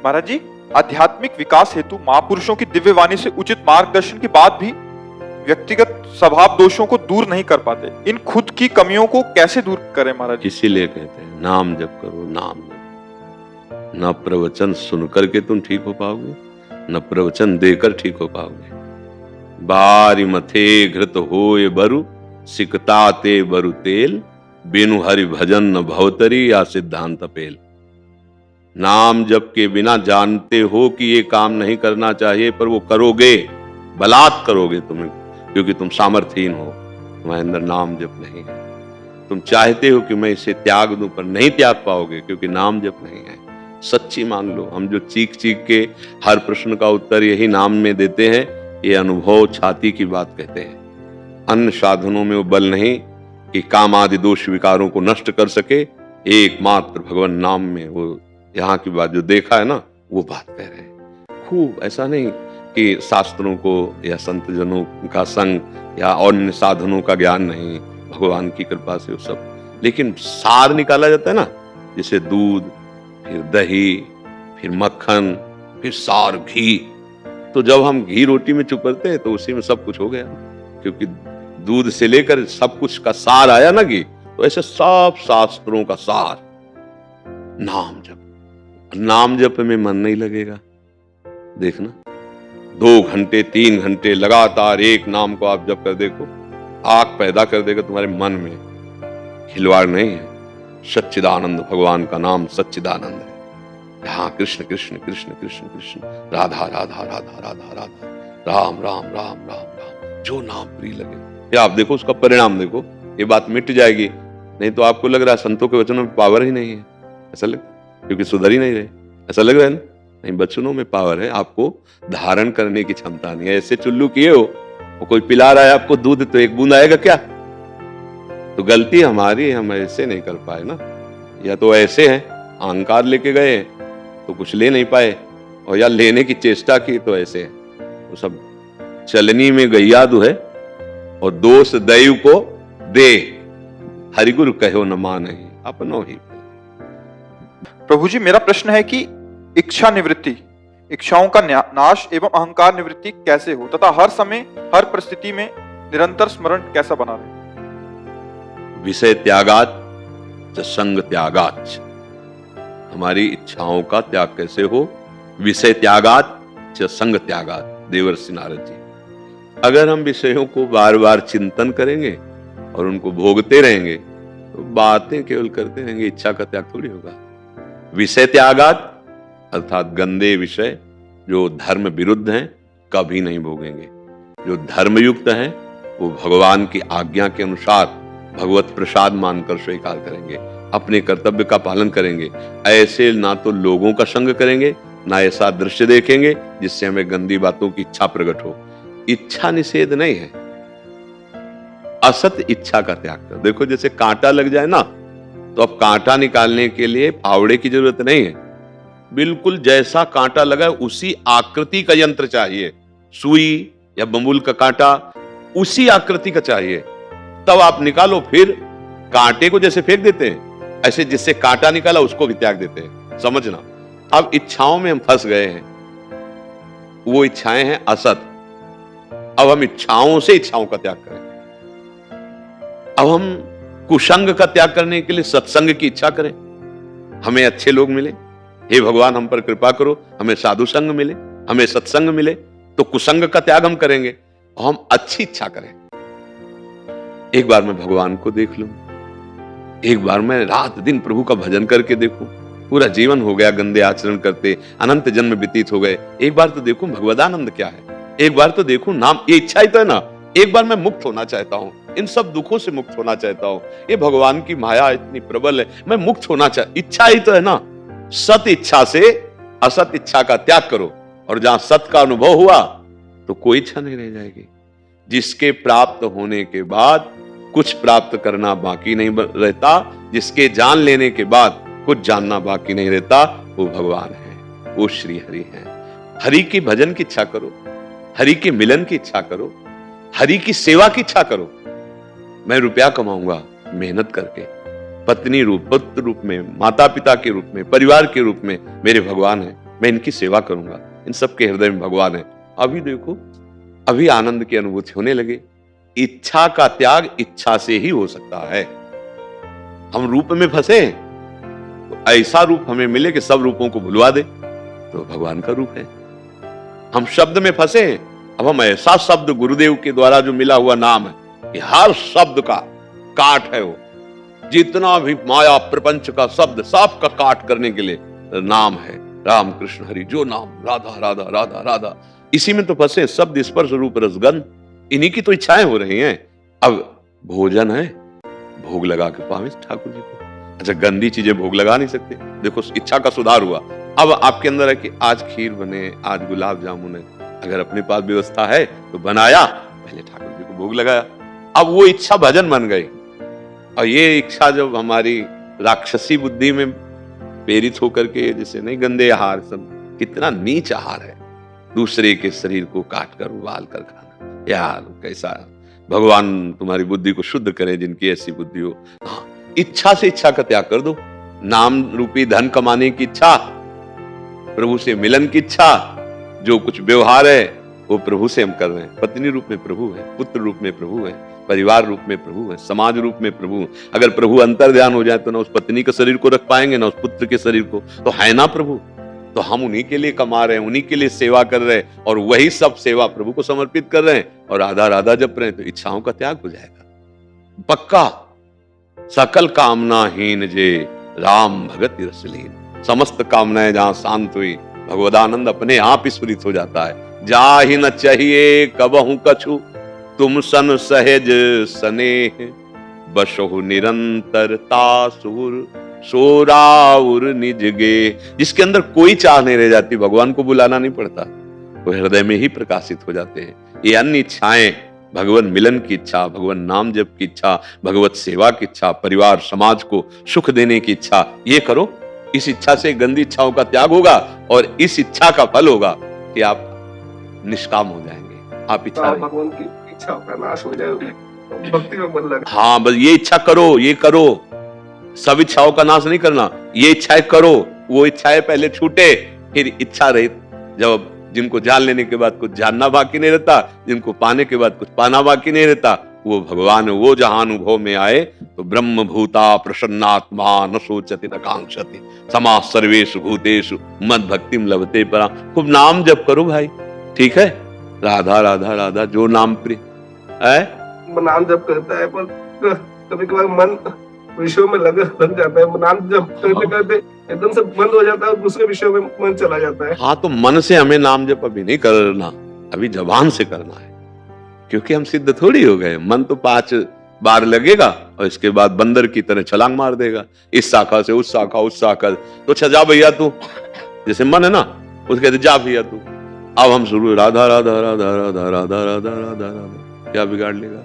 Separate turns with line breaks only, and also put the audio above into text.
महाराज जी, आध्यात्मिक विकास हेतु महापुरुषों की दिव्य वाणी से उचित मार्गदर्शन के बाद भी व्यक्तिगत स्वभाव दोषों को दूर नहीं कर पाते। इन खुद की कमियों को कैसे दूर करें महाराज जी?
इसीलिए कहते हैं नाम जप करो, नाम जप। न प्रवचन सुन करके तुम ठीक हो पाओगे, न प्रवचन देकर ठीक हो पाओगे। बारी मथे घृत होए बरु, सिकता ते बरु तेल, बिनु हरि भजन न भवतरी या सिद्धांत पेल। नाम जप के बिना जानते हो कि ये काम नहीं करना चाहिए, पर वो करोगे, बलात् करोगे तुम्हें, क्योंकि तुम सामर्थ्यहीन हो, तुम्हारे अंदर नाम जप नहीं है। तुम चाहते हो कि मैं इसे त्याग दूं, पर नहीं त्याग पाओगे क्योंकि नाम जप नहीं है। सच्ची मान लो, हम जो चीख चीख के हर प्रश्न का उत्तर यही नाम में देते हैं, ये अनुभव छाती की बात कहते हैं। अन्य साधनों में वो बल नहीं कि काम आदि दोष विकारों को नष्ट कर सके। एकमात्र भगवान नाम में वो यहाँ की बात जो देखा है ना, वो बात कह रहे हैं। खूब ऐसा नहीं कि शास्त्रों को या संत जनों का संग या अन्य साधनों का ज्ञान नहीं, भगवान की कृपा से वो सब, लेकिन सार निकाला जाता है ना, जैसे दूध, फिर दही, फिर मक्खन, फिर सार घी। तो जब हम घी रोटी में चुपड़ते हैं तो उसी में सब कुछ हो गया, क्योंकि दूध से लेकर सब कुछ का सार आया ना घी। तो ऐसे सब शास्त्रों का सार नाम जप। नाम जप में मन नहीं लगेगा, देखना 2 घंटे 3 घंटे लगातार एक नाम को आप जप कर देखो, आग पैदा कर देगा तुम्हारे मन में। खिलवाड़ नहीं है। सच्चिदानंद भगवान का नाम सच्चिदानंद है। यहाँ कृष्ण कृष्ण कृष्ण कृष्ण कृष्ण, राधा राधा राधा राधा राधा, राम राम राम राम राम, जो नाम प्रिय लगे। ये आप देखो, उसका परिणाम देखो, ये बात मिट जाएगी। नहीं तो आपको लग रहा है संतों के वचनों में पावर ही नहीं है, ऐसा लग, क्योंकि सुधर ही नहीं रहे, ऐसा लग रहा है ना। नहीं, वचनों में पावर है, आपको धारण करने की क्षमता नहीं है। ऐसे चुल्लू किए हो, वो कोई पिला रहा है आपको दूध, तो एक बूंद आएगा क्या? तो गलती हमारी है, हम ऐसे नहीं कर पाए ना। या तो ऐसे हैं, अहंकार लेके गए तो कुछ ले नहीं पाए, और या लेने की चेष्टा की तो ऐसे है। तो सब चलनी में गैया दु है, और दोष दैव को दे, हरिगुरु कहो न माने अपनो ही।
प्रभु जी, मेरा प्रश्न है कि इच्छा निवृत्ति, इच्छाओं का नाश एवं अहंकार निवृत्ति कैसे हो, तथा हर समय हर परिस्थिति में निरंतर स्मरण कैसा बना रहे?
विषय त्यागात च संग त्यागात। हमारी इच्छाओं का त्याग कैसे हो? विषय त्यागात च संग त्यागात। देवर्षि नारद जी, अगर हम विषयों को बार बार चिंतन करेंगे और उनको भोगते रहेंगे तो बातें केवल करते रहेंगे, इच्छा का त्याग थोड़ी होगा। विषय त्यागात अर्थात गंदे विषय जो धर्म विरुद्ध हैं कभी नहीं भोगेंगे। जो धर्मयुक्त हैं वो भगवान की आज्ञा के अनुसार भगवत प्रसाद मानकर स्वीकार करेंगे, अपने कर्तव्य का पालन करेंगे। ऐसे ना तो लोगों का संग करेंगे, ना ऐसा दृश्य देखेंगे जिससे हमें गंदी बातों की इच्छा प्रकट हो। इच्छा निषेध नहीं है, असत इच्छा का त्याग कर। देखो, जैसे कांटा लग जाए ना, तो अब कांटा निकालने के लिए फावड़े की जरूरत नहीं है। बिल्कुल जैसा कांटा लगा है उसी आकृति का यंत्र चाहिए। सुई या बंबूल का कांटा उसी आकृति का चाहिए, तब आप निकालो। फिर कांटे को जैसे फेंक देते हैं, ऐसे जिससे कांटा निकाला उसको भी त्याग देते हैं। समझना, अब इच्छाओं में हम फंस गए हैं, वो इच्छाएं हैं असत। अब हम इच्छाओं से इच्छाओं का त्याग करें। अब हम कुसंग का त्याग करने के लिए सत्संग की इच्छा करें। हमें अच्छे लोग मिले, हे भगवान हम पर कृपा करो, हमें साधु संग मिले, हमें सत्संग मिले, तो कुसंग का त्याग हम करेंगे और हम अच्छी इच्छा करें। एक बार मैं भगवान को देख लूं, एक बार मैं रात दिन प्रभु का भजन करके देखूं। पूरा जीवन हो गया गंदे आचरण करते, अनंत जन्म व्यतीत हो गए। एक बार तो देखूं भगवदानंद क्या है, एक बार तो देखूं नाम। ये इच्छा ही तो है ना। एक बार मैं मुक्त होना चाहता हूं, इन सब दुखों से मुक्त होना चाहता हूं। ये भगवान की माया इतनी प्रबल है, मैं मुक्त होना इच्छा ही तो है ना। सत इच्छा से असत इच्छा का त्याग करो, और जहां सत का अनुभव हुआ तो कोई इच्छा नहीं रह जाएगी। जिसके प्राप्त होने के बाद कुछ प्राप्त करना बाकी नहीं रहता, जिसके जान लेने के बाद कुछ जानना बाकी नहीं रहता, वो भगवान है, वो श्री हरि है। हरि की भजन की इच्छा करो, हरि के मिलन की इच्छा करो, हरि की सेवा की इच्छा करो। मैं रुपया कमाऊंगा मेहनत करके, पत्नी रूप, पुत्र रूप में, माता पिता के रूप में, परिवार के रूप में मेरे भगवान है, मैं इनकी सेवा करूंगा, इन सबके हृदय में भगवान है। अभी देखो, अभी आनंद की अनुभूति होने लगे। इच्छा का त्याग इच्छा से ही हो सकता है। हम रूप में फंसे तो ऐसा रूप हमें मिले कि सब रूपों को भुलवा दे, तो भगवान का रूप है। हम शब्द में फंसे, अब हम ऐसा शब्द गुरुदेव के द्वारा जो मिला हुआ नाम है, कि हर शब्द का काट है वो, जितना भी माया प्रपंच का शब्द सब का काट करने के लिए नाम है राम कृष्ण हरि, जो नाम राधा राधा राधा राधा, इसी में तो फंसे। शब्द स्पर्श रूप रसगंध, इन्हीं की तो इच्छाएं हो रही हैं। अब भोजन है, भोग लगा के पावे ठाकुर जी को। अच्छा, गंदी चीजें भोग लगा नहीं सकते। देखो, इच्छा का सुधार हुआ। अब आपके अंदर है कि आज खीर बने, आज गुलाब जामुन है, अगर अपने पास व्यवस्था है तो बनाया, पहले ठाकुर जी को भोग लगाया। अब वो इच्छा भजन बन गई। और ये इच्छा जब हमारी राक्षसी बुद्धि में प्रेरित होकर के, जैसे नहीं गंदे आहार, सब कितना नीच आहार है, दूसरे के शरीर को काट कर उबाल कर खाना, यार कैसा। भगवान तुम्हारी बुद्धि को शुद्ध करे, जिनकी ऐसी बुद्धि हो। हाँ, इच्छा से इच्छा का त्याग कर दो। नाम रूपी धन कमाने की इच्छा, प्रभु से मिलन की इच्छा, जो कुछ व्यवहार है वो प्रभु से हम कर रहे हैं। पत्नी रूप में प्रभु है, पुत्र रूप में प्रभु है, परिवार रूप में प्रभु है, समाज रूप में प्रभु। अगर प्रभु अंतर ध्यान हो जाए तो ना उस पत्नी के शरीर को रख पाएंगे, ना उस पुत्र के शरीर को, तो है ना प्रभु। तो हम उन्हीं के लिए कमा रहे हैं, उन्हीं के लिए सेवा कर रहे हैं, और वही सब सेवा प्रभु को समर्पित कर रहे हैं, और राधा राधा जप रहे हैं, तो इच्छाओं का त्याग हो जाएगा पक्का। सकल कामनाहीन जे राम भगत रसलीन, समस्त कामनाएं जहां शांत हुई, भगवदानंद अपने आप स्फुरित हो जाता है। जा ही न चाहिए कबहू कछु, तुम सन सहज स्नेह, बसहु निरंतरता सुर सोराउर निज गे। जिसके अंदर कोई चाह नहीं रह जाती, भगवान को बुलाना नहीं पड़ता, वो हृदय में ही प्रकाशित हो जाते हैं। ये अन्य इच्छाएं, भगवान मिलन की इच्छा, भगवान नाम जप की इच्छा, भगवत सेवा की इच्छा, परिवार समाज को सुख देने की इच्छा, ये करो। इस इच्छा से गंदी इच्छाओं का त्याग होगा, और इस इच्छा का फल होगा कि आप निष्काम हो जाएंगे। आप इच्छा,
भगवान की इच्छा का नाश हो जाएगी, भक्ति में मन लगे।
हाँ, बस ये इच्छा करो, ये करो। सब इच्छाओं का नाश नहीं करना, ये इच्छाएं करो। वो इच्छाएं पहले छूटे, फिर इच्छा रहित। जब जिनको जान लेने के बाद कुछ जानना बाकी नहीं रहता, जिनको पाने के बाद कुछ पाना बाकी नहीं रहता, वो भगवान वो जहां अनुभव में आए तो ब्रह्म भूता प्रसन्नात्मा न सोचति न कांक्षति समा सर्वेषु भूतेषु मद भक्तिम लभते परा। खूब नाम जप करो भाई, ठीक है। राधा राधा राधा, जो नाम प्रिय है।
नाम जप करता है, पर कभी कभार मन विषयों में लग जाता है। नाम जप करते करते एकदम से बंद हो जाता है और दूसरे विषयों में मन चला जाता है।
हाँ, तो मन से हमें नाम जप अभी नहीं करना, अभी जबान से करना है, क्योंकि हम सिद्ध थोड़ी हो गए। मन तो 5 बार लगेगा और इसके बाद बंदर की तरह छलांग मार देगा, इस शाखा से उस शाखा, उस शाखा। तो अच्छा जा भैया तू, जैसे मन है ना, उसके कहते जा भैया तू। अब हम शुरू राधा राधा राधा राधा राधा राधा राधा राधा, क्या बिगाड़ लेगा।